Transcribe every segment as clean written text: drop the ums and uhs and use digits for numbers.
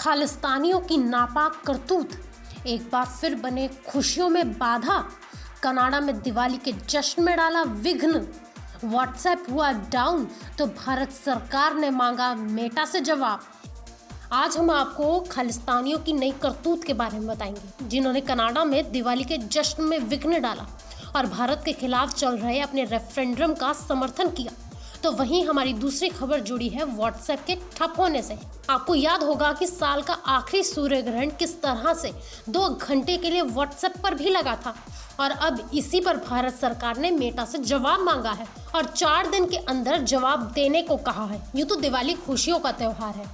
खालिस्तानियों की नापाक करतूत एक बार फिर बने खुशियों में बाधा। कनाडा में दिवाली के जश्न में डाला विघ्न। व्हाट्सएप हुआ डाउन तो भारत सरकार ने मांगा मेटा से जवाब। आज हम आपको खालिस्तानियों की नई करतूत के बारे में बताएंगे, जिन्होंने कनाडा में दिवाली के जश्न में विघ्न डाला और भारत के खिलाफ चल रहे अपने रेफरेंडम का समर्थन किया। तो वहीं हमारी दूसरी खबर जुड़ी है व्हाट्सएप के ठप होने से। आपको याद होगा कि साल का आखिरी सूर्य ग्रहण किस तरह से 2 घंटे के लिए व्हाट्सएप पर भी लगा था और अब इसी पर भारत सरकार ने मेटा से जवाब मांगा है और 4 दिन के अंदर जवाब देने को कहा है। यूँ तो दिवाली खुशियों का त्योहार है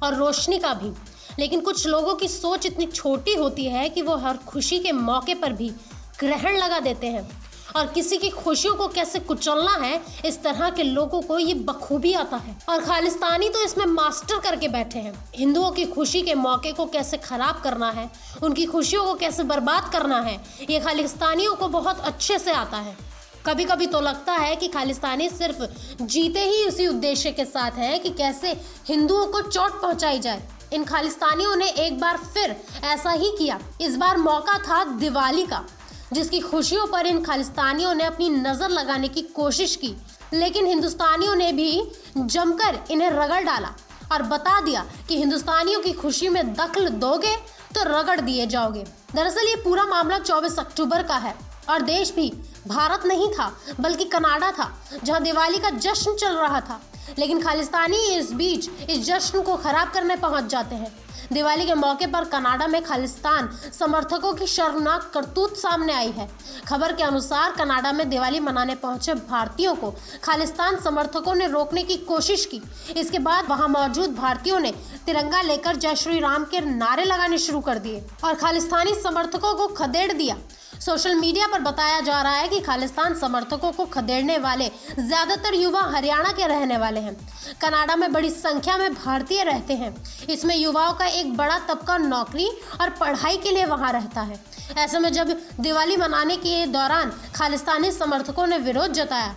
और रोशनी का भी, लेकिन कुछ लोगों की सोच इतनी छोटी होती है कि वो हर खुशी के मौके पर भी ग्रहण लगा देते हैं और किसी की खुशियों को कैसे कुचलना है, इस तरह के लोगों को ये बखूबी आता है और खालिस्तानी तो इसमें मास्टर करके बैठे हैं। हिंदुओं की खुशी के मौके को कैसे खराब करना है, उनकी खुशियों को कैसे बर्बाद करना है, ये खालिस्तानियों को बहुत अच्छे से आता है। कभी कभी तो लगता है कि खालिस्तानी सिर्फ जीते ही उसी उद्देश्य के साथ हैं कि कैसे हिंदुओं को चोट पहुंचाई जाए। इन खालिस्तानियों ने एक बार फिर ऐसा ही किया। इस बार मौका था दिवाली का, जिसकी खुशियों पर इन खालिस्तानियों ने अपनी नज़र लगाने की कोशिश की, लेकिन हिंदुस्तानियों ने भी जमकर इन्हें रगड़ डाला और बता दिया कि हिंदुस्तानियों की खुशी में दखल दोगे तो रगड़ दिए जाओगे। दरअसल ये पूरा मामला 24 अक्टूबर का है और देश भी भारत नहीं था बल्कि कनाडा था, जहां दिवाली का जश्न चल रहा था। लेकिन खालिस्तानी इस बीच इस जश्न को खराब करने पहुंच जाते हैं। दिवाली के मौके पर कनाडा में खालिस्तान समर्थकों की शर्मनाक करतूत सामने आई है। खबर के अनुसार कनाडा में दिवाली मनाने पहुंचे भारतीयों को खालिस्तान समर्थकों ने रोकने की कोशिश की। इसके बाद वहां मौजूद भारतीयों ने तिरंगा लेकर जय श्री राम के नारे लगाने शुरू कर दिए और खालिस्तानी समर्थकों को खदेड़ दिया। सोशल मीडिया पर बताया जा रहा है कि खालिस्तान समर्थकों को खदेड़ने वाले ज्यादातर युवा हरियाणा के रहने वाले हैं। कनाडा में बड़ी संख्या में भारतीय रहते हैं। इसमें युवाओं का एक बड़ा तबका नौकरी और पढ़ाई के लिए वहां रहता है। ऐसे में जब दिवाली मनाने के दौरान खालिस्तानी समर्थकों ने विरोध जताया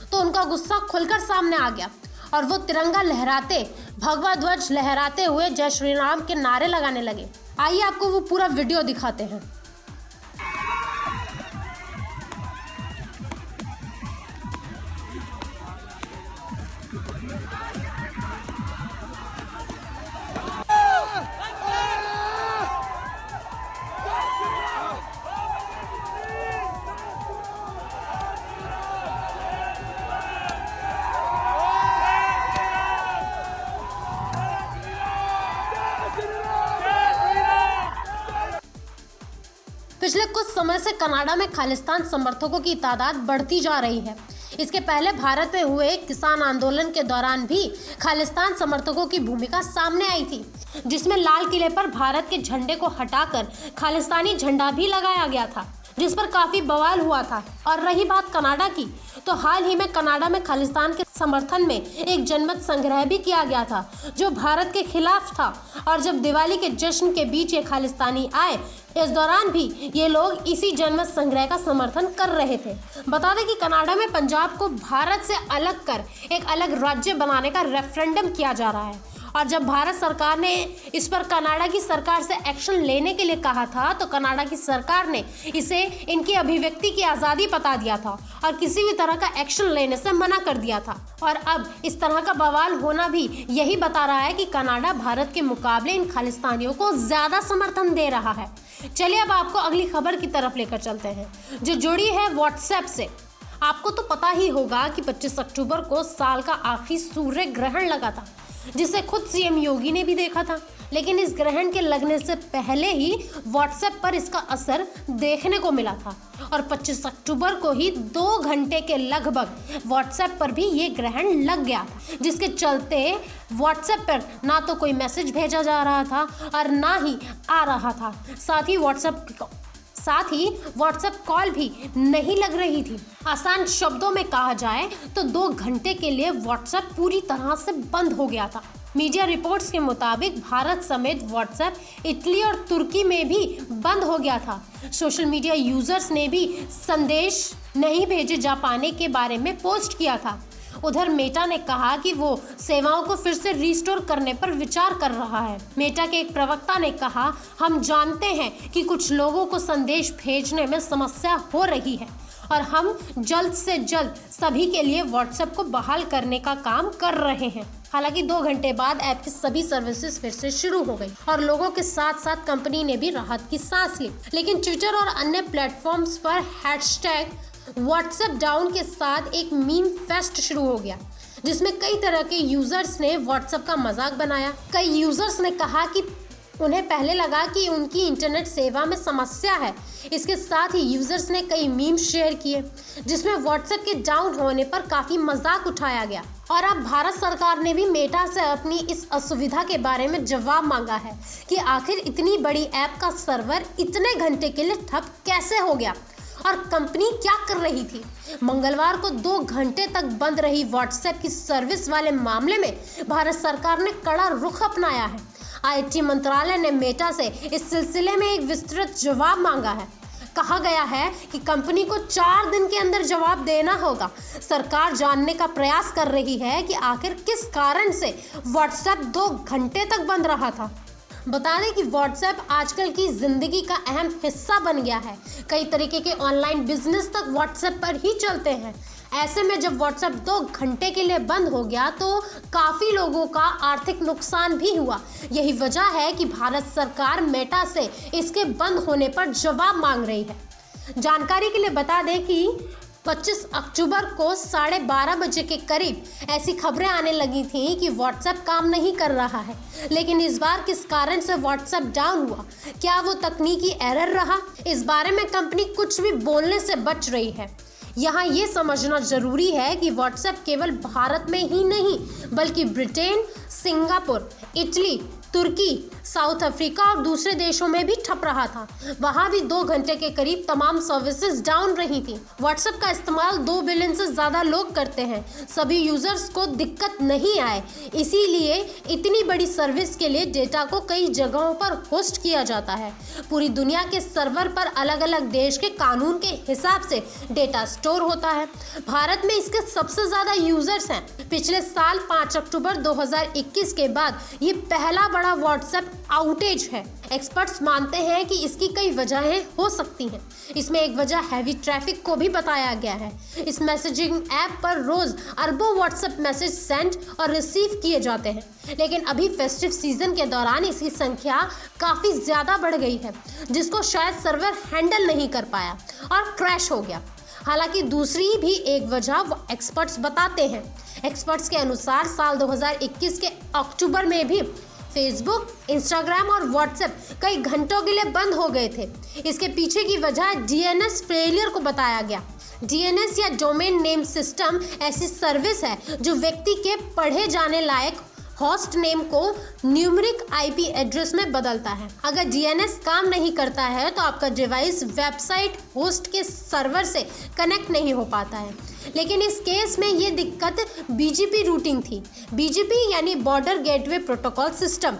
तो उनका गुस्सा खुलकर सामने आ गया और वो तिरंगा लहराते, भगवा ध्वज लहराते हुए जय श्री राम के नारे लगाने लगे। आइए आपको वो पूरा वीडियो दिखाते हैं। पिछले कुछ समय से कनाडा में खालिस्तान समर्थकों की तादाद बढ़ती जा रही है। इसके पहले भारत में हुए किसान आंदोलन के दौरान भी खालिस्तान समर्थकों की भूमिका सामने आई थी, जिसमें लाल किले पर भारत के झंडे को हटाकर खालिस्तानी झंडा भी लगाया गया था, जिस पर काफी बवाल हुआ था। और रही बात कनाडा की, तो हाल ही में कनाडा में खालिस्तान के समर्थन में एक जनमत संग्रह भी किया गया था, जो भारत के खिलाफ था। और जब दिवाली के जश्न के बीच ये खालिस्तानी आए, इस दौरान भी ये लोग इसी जनमत संग्रह का समर्थन कर रहे थे। बता दें कि कनाडा में पंजाब को भारत से अलग कर एक अलग राज्य बनाने का रेफरेंडम किया जा रहा है और जब भारत सरकार ने इस पर कनाडा की सरकार से एक्शन लेने के लिए कहा था, तो कनाडा की सरकार ने इसे इनकी अभिव्यक्ति की आज़ादी बता दिया था और किसी भी तरह का एक्शन लेने से मना कर दिया था। और अब इस तरह का बवाल होना भी यही बता रहा है कि कनाडा भारत के मुकाबले इन खालिस्तानियों को ज़्यादा समर्थन दे रहा है। चलिए अब आपको अगली खबर की तरफ लेकर चलते हैं, जो जुड़ी है व्हाट्सएप से। आपको तो पता ही होगा कि 25 अक्टूबर को साल का आखिरी सूर्य ग्रहण लगा था, जिसे खुद सीएम योगी ने भी देखा था। लेकिन इस ग्रहण के लगने से पहले ही व्हाट्सएप पर इसका असर देखने को मिला था और 25 अक्टूबर को ही 2 घंटे के लगभग व्हाट्सएप पर भी ये ग्रहण लग गया था, जिसके चलते व्हाट्सएप पर ना तो कोई मैसेज भेजा जा रहा था और ना ही आ रहा था। साथ ही व्हाट्सएप कॉल भी नहीं लग रही थी। आसान शब्दों में कहा जाए तो 2 घंटे के लिए व्हाट्सएप पूरी तरह से बंद हो गया था। मीडिया रिपोर्ट्स के मुताबिक भारत समेत व्हाट्सएप इटली और तुर्की में भी बंद हो गया था। सोशल मीडिया यूजर्स ने भी संदेश नहीं भेजे जा पाने के बारे में पोस्ट किया था। उधर मेटा ने कहा कि वो सेवाओं को फिर से रिस्टोर करने पर विचार कर रहा है। मेटा के एक प्रवक्ता ने कहा, हम जानते हैं कि कुछ लोगों को संदेश भेजने में समस्या हो रही है और हम जल्द से जल्द सभी के लिए व्हाट्सएप को बहाल करने का काम कर रहे हैं। हालांकि 2 घंटे बाद ऐप की सभी सर्विसेज फिर से शुरू हो गई और लोगों के साथ साथ कंपनी ने भी राहत की सांस ली। लेकिन ट्विटर और अन्य प्लेटफॉर्म्स पर हैशटैग व्हाट्सएप डाउन के साथ एक मीम फेस्ट शुरू हो गया, जिसमें कई तरह के यूजर्स ने व्हाट्सएप का मजाक बनाया। कई यूजर्स ने कहा कि उन्हें पहले लगा कि उनकी इंटरनेट सेवा में समस्या है। इसके साथ ही यूजर्स ने कई मीम शेयर किए जिसमें व्हाट्सएप के डाउन होने पर काफी मजाक उठाया गया। और अब भारत सरकार ने भी मेटा से अपनी इस असुविधा के बारे में जवाब मांगा है कि आखिर इतनी बड़ी ऐप का सर्वर इतने घंटे के लिए ठप कैसे हो गया और कंपनी क्या कर रही थी। मंगलवार को 2 घंटे तक बंद रही व्हाट्सएप की सर्विस वाले मामले में भारत सरकार ने कड़ा रुख अपनाया है। आईटी मंत्रालय ने मेटा से इस सिलसिले में एक विस्तृत जवाब मांगा है। कहा गया है कि कंपनी को 4 दिन के अंदर जवाब देना होगा। सरकार जानने का प्रयास कर रही है कि आखिर किस कारण से व्हाट्सएप 2 घंटे तक बंद रहा था। बता दें कि व्हाट्सएप आजकल की जिंदगी का अहम हिस्सा बन गया है। कई तरीके के ऑनलाइन बिजनेस तक व्हाट्सएप पर ही चलते हैं। ऐसे में जब व्हाट्सएप 2 घंटे के लिए बंद हो गया तो काफ़ी लोगों का आर्थिक नुकसान भी हुआ। यही वजह है कि भारत सरकार मेटा से इसके बंद होने पर जवाब मांग रही है। जानकारी के लिए बता दें कि 25 अक्टूबर को 12:30 बजे के करीब ऐसी खबरें आने लगी थीं कि व्हाट्सएप काम नहीं कर रहा है। लेकिन इस बार किस कारण से व्हाट्सएप डाउन हुआ, क्या वो तकनीकी एरर रहा, इस बारे में कंपनी कुछ भी बोलने से बच रही है। यहाँ ये समझना जरूरी है कि व्हाट्सएप केवल भारत में ही नहीं बल्कि ब्रिटेन, सिंगापुर, इटली, तुर्की, साउथ अफ्रीका और दूसरे देशों में भी ठप रहा था। वहाँ भी 2 घंटे के करीब तमाम सर्विसेज डाउन रही थी। व्हाट्सएप का इस्तेमाल 2 बिलियन से ज़्यादा लोग करते हैं। सभी यूजर्स को दिक्कत नहीं आए, इसीलिए इतनी बड़ी सर्विस के लिए डेटा को कई जगहों पर होस्ट किया जाता है। पूरी दुनिया के सर्वर पर अलग अलग देश के कानून के हिसाब से डेटा स्टोर होता है। भारत में इसके सबसे ज़्यादा यूजर्स हैं। पिछले साल 5 अक्टूबर 2021 के बाद ये पहला बड़ा व्हाट्सएप आउटेज है। एक्सपर्ट्स मानते हैं कि इसकी कई वजहें हो सकती हैं। इसमें एक वजह हैवी ट्रैफिक को भी बताया गया है। इस मैसेजिंग ऐप पर रोज अरबों व्हाट्सएप मैसेज सेंड और रिसीव किए जाते हैं, लेकिन अभी फेस्टिव सीजन के दौरान इसकी संख्या काफ़ी ज़्यादा बढ़ गई है, जिसको शायद सर्वर हैंडल नहीं कर पाया और क्रैश हो गया। हालांकि दूसरी भी एक वजह एक्सपर्ट्स बताते हैं। एक्सपर्ट्स के अनुसार साल 2021 के अक्टूबर में भी फेसबुक, इंस्टाग्राम और व्हाट्सएप कई घंटों के लिए बंद हो गए थे। इसके पीछे की वजह डीएनएस फेलियर को बताया गया। डीएनएस या डोमेन नेम सिस्टम ऐसी सर्विस है जो व्यक्ति के पढ़े जाने लायक होस्ट नेम को न्यूमेरिक आईपी एड्रेस में बदलता है। अगर डीएनएस काम नहीं करता है तो आपका डिवाइस वेबसाइट होस्ट के सर्वर से कनेक्ट नहीं हो पाता है। लेकिन इस केस में ये दिक्कत बीजीपी रूटिंग थी। बीजीपी यानी बॉर्डर गेटवे प्रोटोकॉल सिस्टम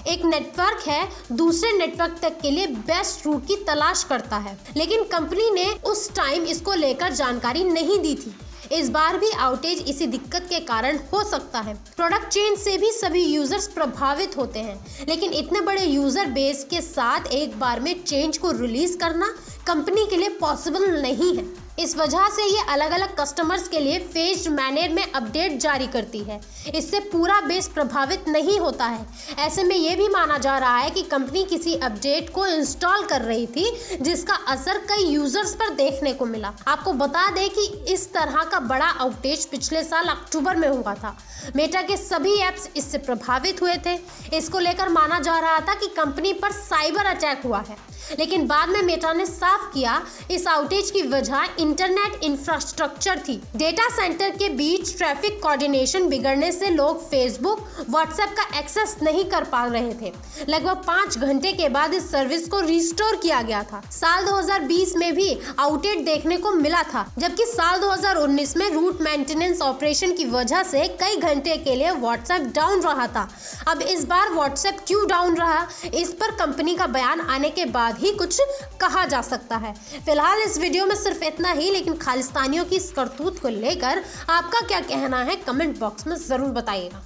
एक नेटवर्क है, दूसरे नेटवर्क तक के लिए बेस्ट रूट की तलाश करता है। लेकिन कंपनी ने उस टाइम इसको लेकर जानकारी नहीं दी थी। इस बार भी आउटेज इसी दिक्कत के कारण हो सकता है। प्रोडक्ट चेंज से भी सभी यूजर्स प्रभावित होते हैं, लेकिन इतने बड़े यूजर बेस के साथ एक बार में चेंज को रिलीज करना कंपनी के लिए पॉसिबल नहीं है। इस वजह से ये अलग अलग कस्टमर्स के लिए फेज्ड मैनर में अपडेट जारी करती है। इससे पूरा बेस प्रभावित नहीं होता है। ऐसे में ये भी माना जा रहा है कि कंपनी किसी अपडेट को इंस्टॉल कर रही थी जिसका असर कई यूजर्स पर देखने को मिला। आपको बता दें कि इस तरह का बड़ा आउटेज पिछले साल अक्टूबर में हुआ था। मेटा के सभी ऐप्स इससे प्रभावित हुए थे। इसको लेकर माना जा रहा था कि कंपनी पर साइबर अटैक हुआ है, लेकिन बाद में मेटा ने साफ किया इस आउटेज की वजह इंटरनेट इंफ्रास्ट्रक्चर थी। डेटा सेंटर के बीच ट्रैफिक कोऑर्डिनेशन बिगड़ने से लोग फेसबुक, व्हाट्सएप का एक्सेस नहीं कर पा रहे थे। लगभग 5 घंटे के बाद इस सर्विस को रिस्टोर किया गया था। साल 2020 में भी आउटेज देखने को मिला था, जबकि साल 2019 में रूट मेंटेनेंस ऑपरेशन की वजह से कई घंटे के लिए व्हाट्सएप डाउन रहा था। अब इस बार व्हाट्सएप क्यों डाउन रहा, इस पर कंपनी का बयान आने के बाद ही कुछ कहा जा सकता है। फिलहाल इस वीडियो में सिर्फ इतना ही, लेकिन खालिस्तानियों की इस करतूत को लेकर आपका क्या कहना है कमेंट बॉक्स में ज़रूर बताइएगा।